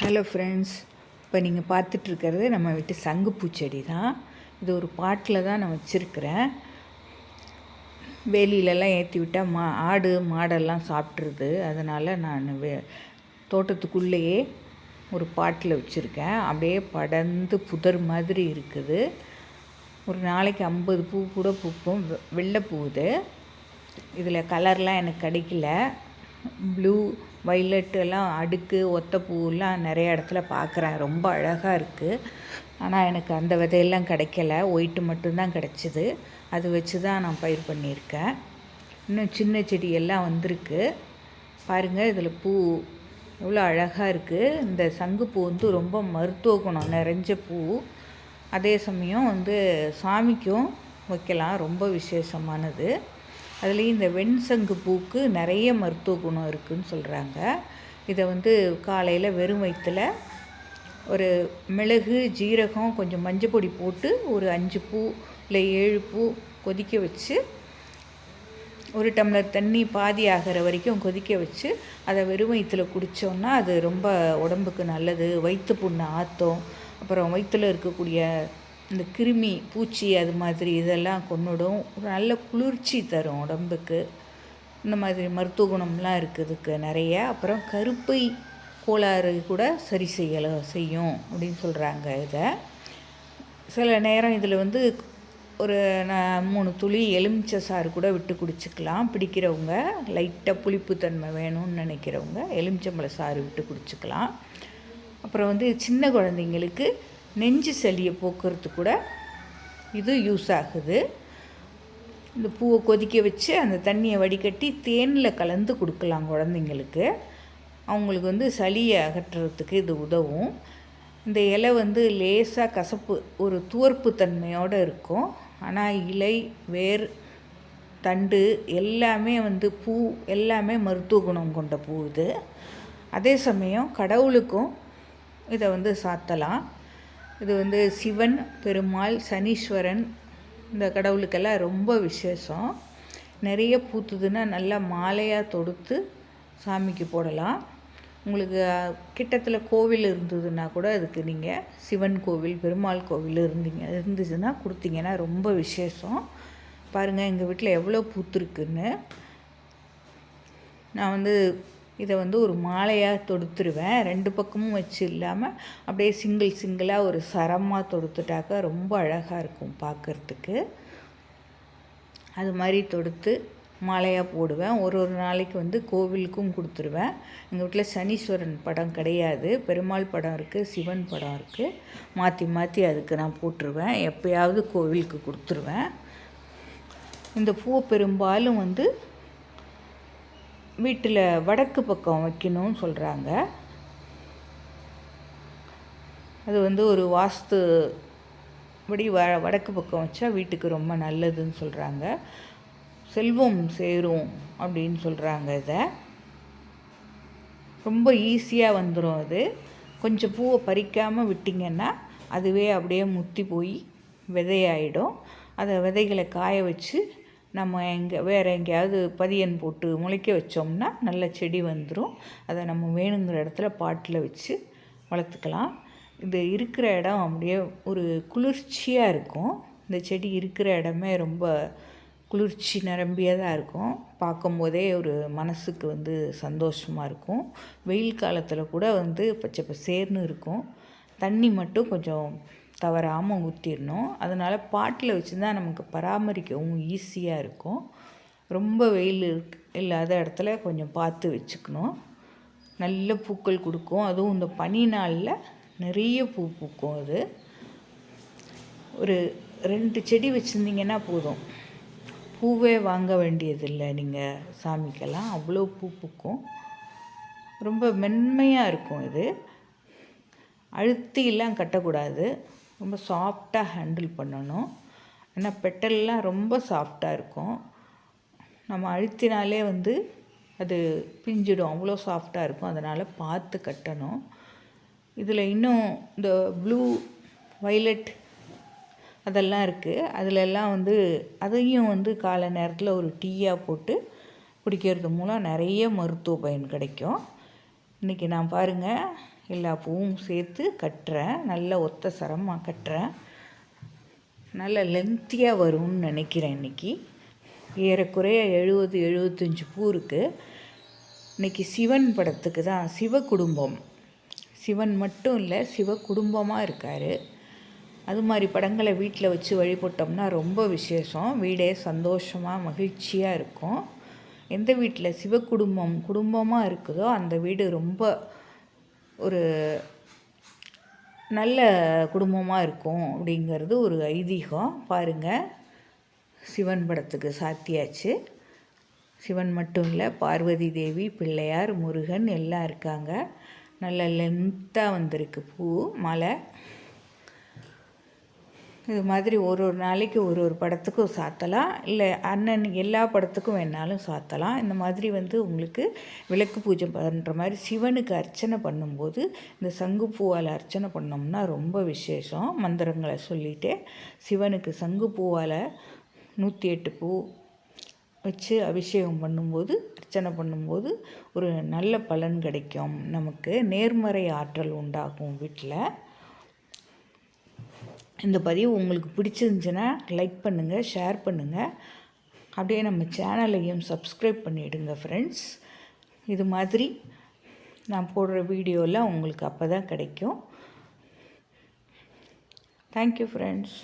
Hello friends, இப்போ நீங்கள் பார்த்துட்ருக்கிறது நம்ம வீட்டு சங்குப்பூ செடி தான். இது ஒரு பாட்டில் தான் நான் வச்சுருக்கிறேன். வேலியிலலாம் ஏற்றி விட்டால் ஆடு மாடெல்லாம் சாப்பிட்ருது. அதனால் நான் தோட்டத்துக்குள்ளேயே ஒரு பாட்டில் வச்சுருக்கேன். அப்படியே படர்ந்து புதர் மாதிரி இருக்குது. ஒரு நாளைக்கு 50 பூ கூட பூக்கும். வெள்ளை பூவுது. இதில் கலர்லாம் எனக்கு கிடைக்கல. ப்ளூ, வைலட் எல்லாம் அடுக்கு ஒத்த பூவெல்லாம் நிறைய இடத்துல பார்க்குறேன். ரொம்ப அழகாக இருக்குது. ஆனால் எனக்கு அந்த விதையெல்லாம் கிடைக்கல. ஒயிட்டு மட்டும்தான் கிடச்சிது. அது வச்சு தான் நான் பயிர் பண்ணியிருக்கேன். இன்னும் சின்ன செடியெல்லாம் வந்திருக்கு பாருங்கள். இதில் பூ எவ்வளோ அழகாக இருக்குது. இந்த சங்குப்பூ ரொம்ப மருத்துவ குணம் நிறைஞ்ச பூ. அதே சமயம் சாமிக்கும் வைக்கலாம். ரொம்ப விசேஷமானது. அதுலேயும் இந்த வெண்சங்கு பூக்கு நிறைய மருத்துவ குணம் இருக்குதுன்னு சொல்கிறாங்க. இதை காலையில் வெறும் வயிற்றில் ஒரு மிளகு, ஜீரகம், கொஞ்சம் மஞ்சள் பொடி போட்டு ஒரு 5 பூ இல்லை 7 பூ கொதிக்க வச்சு, ஒரு டம்ளர் தண்ணி பாதி ஆகிற வரைக்கும் கொதிக்க வச்சு அதை வெறும் வயிற்றில் குடித்தோன்னா அது ரொம்ப உடம்புக்கு நல்லது. வயிற்று புண்ணை ஆற்றும். அப்புறம் வயிற்றில் இருக்கக்கூடிய இந்த கிருமி, பூச்சி அது மாதிரி இதெல்லாம் கொன்னுடும். ஒரு நல்ல குளிர்ச்சி தரும் உடம்புக்கு. இந்த மாதிரி மருத்துவ குணம்லாம் இருக்குதுக்கு நிறைய. அப்புறம் கருப்பை கோளாறு கூட சரி செய்யும் அப்படின்னு சொல்கிறாங்க. இதை சில நேரம் இதில் ஒரு 3 துளி எலுமிச்சை சாறு கூட விட்டு குடிச்சிக்கலாம். பிடிக்கிறவங்க, லைட்டாக புளிப்புத்தன்மை வேணும்னு நினைக்கிறவங்க எலுமிச்சம்பழ சாறு விட்டு குடிச்சிக்கலாம். அப்புறம் சின்ன குழந்தைங்களுக்கு நெஞ்சு சளியை போக்குறது கூட இது யூஸ் ஆகுது. இந்த பூவை கொதிக்க வச்சு அந்த தண்ணியை வடிகட்டி தேனில் கலந்து கொடுக்கலாம் குழந்தைங்களுக்கு. அவங்களுக்கு சளியை அகற்றுறதுக்கு இது உதவும். இந்த இலை லேசாக கசப்பு, ஒரு துவர்ப்பு தன்மையோடு இருக்கும். ஆனால் இலை, வேர், தண்டு எல்லாமே பூ எல்லாமே மருத்துவ குணம் கொண்ட பூ இது. அதே சமயம் கடவுளுக்கும் இதை சாத்தலாம். இது சிவன், பெருமாள், சனீஸ்வரன் இந்த கடவுளுக்கெல்லாம் ரொம்ப விசேஷம். நிறைய பூத்துதுன்னா நல்லா மாலையாக தொடுத்து சாமிக்கு போடலாம். உங்களுக்கு கிட்டத்தில் கோவில் இருந்ததுன்னா கூட அதுக்கு நீங்கள் சிவன் கோவில், பெருமாள் கோவில் இருந்துச்சுன்னா கொடுத்தீங்கன்னா ரொம்ப விசேஷம். பாருங்கள் எங்கள் வீட்டில் எவ்வளோ பூத்துருக்குன்னு. நான் இதை ஒரு மாலையாக தொடுத்துருவேன். 2 பக்கமும் வச்சு இல்லாமல் அப்படியே சிங்கிளாக ஒரு சரமாக தொடுத்துட்டாக்கா ரொம்ப அழகாக இருக்கும் பார்க்குறதுக்கு. அது மாதிரி தொடுத்து மாலையாக போடுவேன். ஒரு நாளைக்கு கோவிலுக்கும் கொடுத்துருவேன். எங்கள் வீட்டில் சனீஸ்வரன் படம் கிடையாது. பெருமாள் படம் இருக்குது, சிவன் படம் இருக்குது. மாற்றி மாற்றி அதுக்கு நான் போட்டுருவேன். எப்போயாவது கோவிலுக்கு கொடுத்துருவேன். இந்த பூவை பெரும்பாலும் வீட்டில் வடக்கு பக்கம் வைக்கணும்னு சொல்கிறாங்க. அது ஒரு வாஸ்து படி வடக்கு பக்கம் வச்சா வீட்டுக்கு ரொம்ப நல்லதுன்னு சொல்கிறாங்க. செல்வம் சேரும் அப்படின்னு சொல்கிறாங்க. இதை ரொம்ப ஈஸியாக வந்துடும். அது கொஞ்சம் பூவை பறிக்காமல் விட்டிங்கன்னா அதுவே அப்படியே முத்தி போய் விதையாயிடும். அதை விதைகளை காய வச்சு நம்ம வேறு எங்கேயாவது பதியன் போட்டு முளைக்க வச்சோம்னா நல்ல செடி வந்துடும். அதை நம்ம வேணுங்கிற இடத்துல பாட்டில் வச்சு வளர்த்துக்கலாம். இது இருக்கிற இடம் அப்படியே ஒரு குளிர்ச்சியாக இருக்கும். இந்த செடி இருக்கிற இடமே ரொம்ப குளிர்ச்சி நிரம்பியதாக இருக்கும். பார்க்கும்போதே ஒரு மனசுக்கு சந்தோஷமாக இருக்கும். வெயில் காலத்தில் கூட பச்சை பசேர்னு இருக்கும். தண்ணி மட்டும் கொஞ்சம் தவறாமல் ஊற்றிடணும். அதனால் பாட்டில் வச்சு தான் நமக்கு பராமரிக்கவும் ஈஸியாக இருக்கும். ரொம்ப வெயில் இல்லாத இடத்துல கொஞ்சம் பார்த்து வச்சுக்கணும். நல்ல பூக்கள் கொடுக்கும். அதுவும் இந்த பனி நாளில் நிறைய பூ பூக்கும். அது ஒரு 2 செடி வச்சுருந்தீங்கன்னா போதும். பூவே வாங்க வேண்டியதில்லை நீங்கள் சாமிக்கெல்லாம். அவ்வளோ பூ பூக்கும். ரொம்ப மென்மையாக இருக்கும். இது அழுத்திலாம் கட்டக்கூடாது. ரொம்ப சாஃப்டாக ஹேண்டில் பண்ணணும். ஏன்னா பெட்டல்லாம் ரொம்ப சாஃப்டாக இருக்கும். நம்ம அழுத்தினாலே அது பிஞ்சிடும். அவ்வளோ சாஃப்டாக இருக்கும். அதனால் பார்த்து கட்டணும். இதில் இன்னும் இந்த ப்ளூ, வைலட் அதெல்லாம் இருக்குது. அதிலெல்லாம் அதையும் காலை நேரத்தில் ஒரு டீயாக போட்டு குடிக்கிறது மூலம் நிறைய மருத்துவ பயன் கிடைக்கும். இன்றைக்கி நான் பாருங்கள் எல்லா பூவும் சேர்த்து கட்டுறேன். நல்ல ஒத்த சரமாக கட்டுறேன். நல்ல லென்த்தியாக வரும்னு நினைக்கிறேன். இன்றைக்கி ஏறக்குறைய 70-75 பூ இருக்குது. இன்றைக்கி சிவன் படத்துக்கு தான், சிவ குடும்பம், சிவன் மட்டும் இல்லை சிவ குடும்பமாக இருக்கார். அது மாதிரி படங்களை வீட்டில் வச்சு வழிபட்டோம்னா ரொம்ப விசேஷம். வீடே சந்தோஷமாக மகிழ்ச்சியாக இருக்கும். எந்த வீட்டில் சிவ குடும்பமாக இருக்குதோ அந்த வீடு ரொம்ப ஒரு நல்ல குடும்பமாக இருக்கும் அப்படிங்கிறது ஒரு ஐதீகம். பாருங்கள், சிவன் படத்துக்கு சாத்தியாச்சு. சிவன் மட்டும் இல்லை, பார்வதி தேவி, பிள்ளையார், முருகன் எல்லாம் இருக்காங்க. நல்ல லென்த்தாக வந்திருக்கு பூ மாலை. இது மாதிரி ஒரு நாளைக்கு ஒரு படத்துக்கும் சாத்தலாம், இல்லை அண்ணன் எல்லா படத்துக்கும் வேணாலும் சாத்தலாம். இந்த மாதிரி உங்களுக்கு விளக்கு பூஜை பண்ணுற மாதிரி சிவனுக்கு அர்ச்சனை பண்ணும்போது இந்த சங்குப்பூவால் அர்ச்சனை பண்ணோம்னா ரொம்ப விசேஷம். மந்திரங்களை சொல்லிகிட்டே சிவனுக்கு சங்குப்பூவால் 108 பூ வச்சு அபிஷேகம் பண்ணும்போது, அர்ச்சனை பண்ணும்போது ஒரு நல்ல பலன் கிடைக்கும். நமக்கு நேர்மறை ஆற்றல் உண்டாகும் வீட்டில். இந்த பதிவு உங்களுக்கு பிடிச்சிருந்துச்சுன்னா லைக் பண்ணுங்கள், ஷேர் பண்ணுங்கள். அப்படியே நம்ம சேனலையும் சப்ஸ்கிரைப் பண்ணிவிடுங்க ஃப்ரெண்ட்ஸ். இது மாதிரி நான் போடுற வீடியோலாம் உங்களுக்கு அப்போ தான் கிடைக்கும். Thank you friends.